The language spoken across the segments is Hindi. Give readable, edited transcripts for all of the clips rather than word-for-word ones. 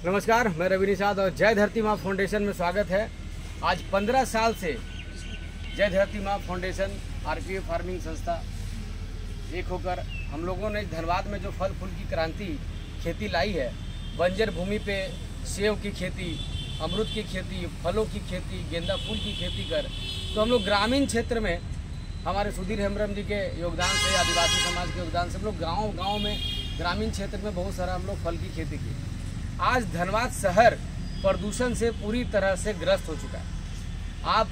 नमस्कार, मैं रवि निषाद और जय धरती माँ फाउंडेशन में स्वागत है। आज 15 साल से जय धरती माँ फाउंडेशन आरपीएफ फार्मिंग संस्था एक होकर हम लोगों ने धनबाद में जो फल फूल की क्रांति खेती लाई है, बंजर भूमि पे सेब की खेती, अमरूद की खेती, फलों की खेती, गेंदा फूल की खेती कर, तो हम लोग ग्रामीण क्षेत्र में हमारे सुधीर हेम्ब्रम जी के योगदान से, आदिवासी समाज के योगदान से हम लोग गाँव में ग्रामीण क्षेत्र में बहुत सारा हम लोग फल की खेती की। आज धनबाद शहर प्रदूषण से पूरी तरह से ग्रस्त हो चुका है। आप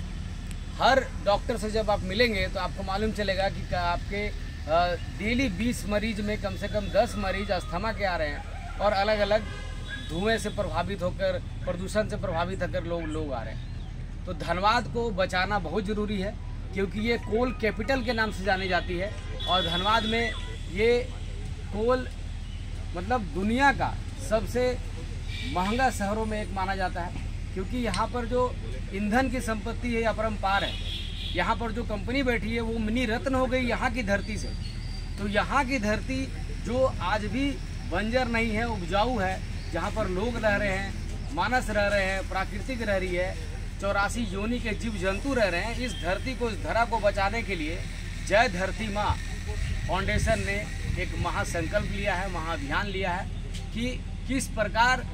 हर डॉक्टर से जब आप मिलेंगे तो आपको मालूम चलेगा कि आपके डेली 20 मरीज में कम से कम 10 मरीज अस्थमा के आ रहे हैं और अलग अलग धुएं से प्रभावित होकर, प्रदूषण से प्रभावित होकर लोग आ रहे हैं। तो धनबाद को बचाना बहुत ज़रूरी है क्योंकि ये कोल कैपिटल के नाम से जानी जाती है और धनबाद में ये कोल मतलब दुनिया का सबसे महंगा शहरों में एक माना जाता है क्योंकि यहाँ पर जो ईंधन की संपत्ति है अपरंपार है। यहाँ पर जो कंपनी बैठी है वो मिनी रत्न हो गई यहाँ की धरती से। तो यहाँ की धरती जो आज भी बंजर नहीं है, उपजाऊ है, जहाँ पर लोग रह रहे हैं, मानस रह रहे हैं, प्राकृतिक रह रही है, 84 योनि के जीव जंतु रह रहे हैं। इस धरती को, इस धरा को बचाने के लिए जय धरती माँ फाउंडेशन ने एक महासंकल्प लिया है, महाअभियान लिया है कि किस प्रकार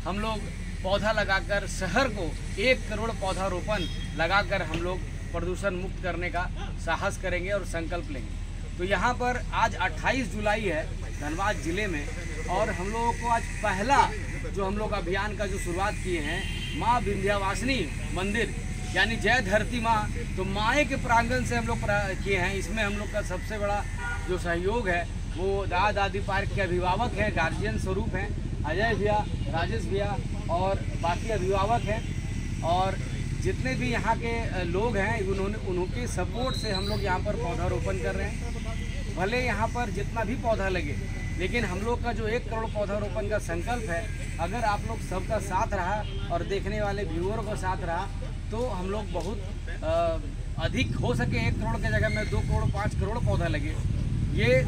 हम लोग पौधा लगाकर शहर को 1 करोड़ पौधारोपण लगाकर हम लोग प्रदूषण मुक्त करने का साहस करेंगे और संकल्प लेंगे। तो यहाँ पर आज 28 जुलाई है धनबाद जिले में और हम लोगों को आज पहला जो हम लोग अभियान का जो शुरुआत किए हैं माँ विंध्यवासिनी मंदिर यानी जय धरती माँ, तो माए के प्रांगण से हम लोग किए हैं। इसमें हम लोग का सबसे बड़ा जो सहयोग है वो दादा दादी पार्क के अभिभावक हैं, गार्जियन स्वरूप हैं, अजय भैया, राजेश भैया और बाकी अभिभावक हैं और जितने भी यहाँ के लोग हैं उनके सपोर्ट से हम लोग यहाँ पर पौधारोपण कर रहे हैं। भले यहाँ पर जितना भी पौधा लगे लेकिन हम लोग का जो 1 करोड़ पौधारोपण का संकल्प है, अगर आप लोग सबका साथ रहा और देखने वाले व्यूअर का साथ रहा तो हम लोग बहुत अधिक हो सके 1 करोड़ की जगह में 2 करोड़ 5 करोड़ पौधा लगे। ये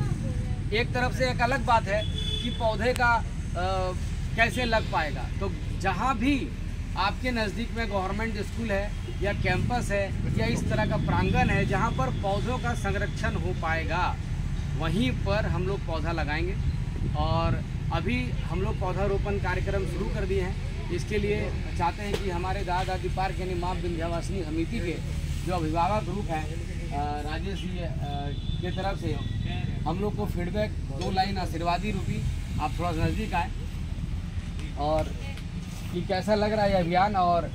एक तरफ से एक अलग बात है कि पौधे का कैसे लग पाएगा। तो जहाँ भी आपके नज़दीक में गवर्नमेंट स्कूल है या कैंपस है या इस तरह का प्रांगण है जहाँ पर पौधों का संरक्षण हो पाएगा वहीं पर हम लोग पौधा लगाएंगे। और अभी हम लोग पौधारोपण कार्यक्रम शुरू कर दिए हैं। इसके लिए चाहते हैं कि हमारे दादा दादी पार्क यानी माँ विंध्यवासिनी समिति के जो अभिभावक ग्रुप हैं राजेश जी के तरफ से हम लोग को फीडबैक 2 लाइन आशीर्वादी रूपी आप थोड़ा सा नज़दीक आए और कि कैसा लग रहा है ये अभियान और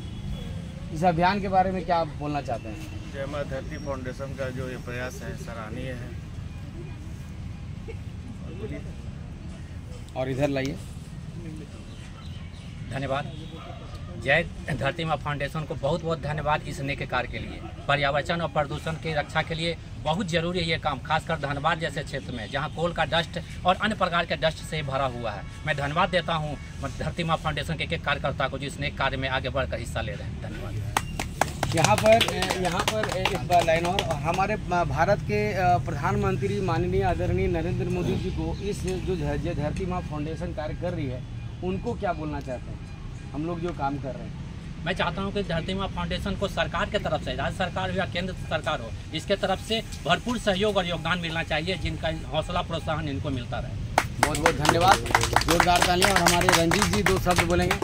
इस अभियान के बारे में क्या आप बोलना चाहते हैं। जय माँ धरती फाउंडेशन का जो ये प्रयास है सराहनीय है। और इधर लाइए। धन्यवाद। जय धरती माँ फाउंडेशन को बहुत बहुत धन्यवाद इस नेक कार्य के लिए। पर्यावरण और प्रदूषण की रक्षा के लिए बहुत जरूरी है ये काम, खासकर धनबाद जैसे क्षेत्र में जहाँ कोल का डस्ट और अन्य प्रकार के डस्ट से भरा हुआ है। मैं धन्यवाद देता हूँ धरती माँ फाउंडेशन के एक कार्यकर्ता को जो इस नेक कार्य में आगे बढ़कर हिस्सा ले रहे हैं। धन्यवाद। यहाँ पर इस लाइन और हमारे भारत के प्रधानमंत्री माननीय आदरणीय नरेंद्र मोदी जी को इस जो जय धरती माँ फाउंडेशन कार्य कर रही है उनको क्या बोलना चाहते हैं हम लोग जो काम कर रहे हैं। मैं चाहता हूं कि धरती माँ फाउंडेशन को सरकार के तरफ से, राज्य सरकार हो या केंद्र सरकार हो, इसके तरफ से भरपूर सहयोग और योगदान मिलना चाहिए जिनका हौसला प्रोत्साहन इनको मिलता रहे। बहुत बहुत धन्यवाद। जोरदार तालियां। और हमारे रंजीत जी 2 शब्द बोलेंगे।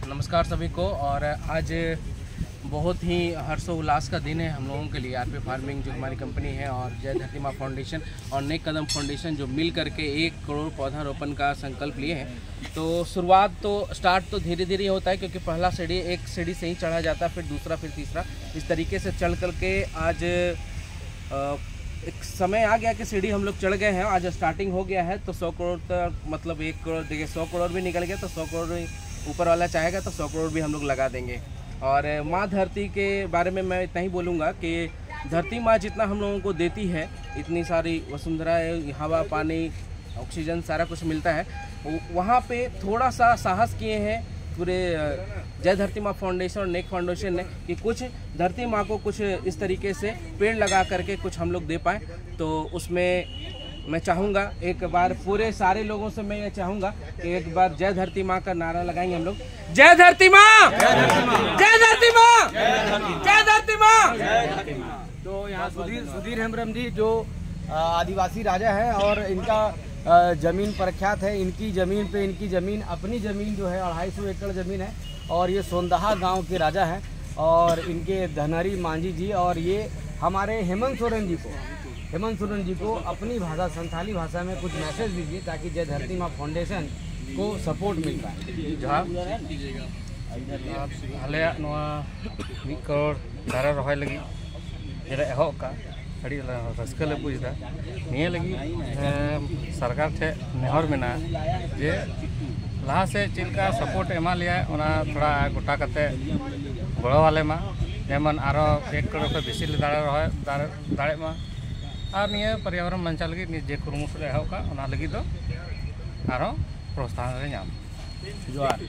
नमस्कार सभी को। और आज बहुत ही हर्षोल्लास का दिन है हम लोगों के लिए। आरपीएफ फार्मिंग जो हमारी कंपनी है और जय धरती माँ फाउंडेशन और नेक कदम फाउंडेशन जो मिल करके 1 करोड़ पौधारोपण का संकल्प लिए हैं। तो शुरुआत तो स्टार्ट तो धीरे धीरे होता है क्योंकि पहला सीढ़ी एक सीढ़ी से ही चढ़ा जाता है, फिर दूसरा, फिर तीसरा, इस तरीके से चढ़ करके आज एक समय आ गया कि सीढ़ी हम लोग चढ़ गए हैं। आज स्टार्टिंग हो गया है तो 100 करोड़ तक, मतलब 1 करोड़, देखिए 100 करोड़ भी निकल गया तो 100 करोड़ ऊपर वाला चाहेगा तो 100 करोड़ भी हम लोग लगा देंगे। और माँ धरती के बारे में मैं इतना ही बोलूँगा कि धरती माँ जितना हम लोगों को देती है, इतनी सारी वसुंधरा है, हवा, पानी, ऑक्सीजन सारा कुछ मिलता है, वहाँ पे थोड़ा सा साहस किए हैं पूरे जय धरती माँ फाउंडेशन और नेक फाउंडेशन ने कि कुछ धरती माँ को कुछ इस तरीके से पेड़ लगा करके कुछ हम लोग दे पाएँ। तो उसमें मैं चाहूँगा एक बार पूरे सारे लोगों से मैं ये चाहूँगा कि एक बार जय धरती माँ का नारा लगाएंगे हम लोग। जय धरती माँ, जय धरती माँ, जय धरती माँ। तो यहाँ सुधीर हेम्ब्रम जी जो आदिवासी राजा है और इनका जमीन प्रख्यात है। इनकी ज़मीन पे अपनी ज़मीन जो है 250 एकड़ ज़मीन है और ये सोंदहा गांव के राजा हैं और इनके धनहरी मांझी जी और ये हमारे हेमंत सोरेन जी को अपनी भाषा संथाली भाषा में कुछ मैसेज दीजिए ताकि जय धरती माँ फाउंडेशन को सपोर्ट मिल पाए। जहाँ हाले मिड करोड़ दारे रहाय लगी जेला एहब का अड़ी रस्का ले बुझदा निये लगी सरकार ठे नेहर मेना जे लहा से चिलका सपोर्ट एमा लिया थोड़ा गोटा करते गड़ो वाले मा जेमन आरो 1 करोड़ को बेसी दाड़े मा और निये पर्यावरण बंचा लगी जे कुरुमुटु एहब का लगी दो आरो प्रोत्साहन रे नाम। जोहार।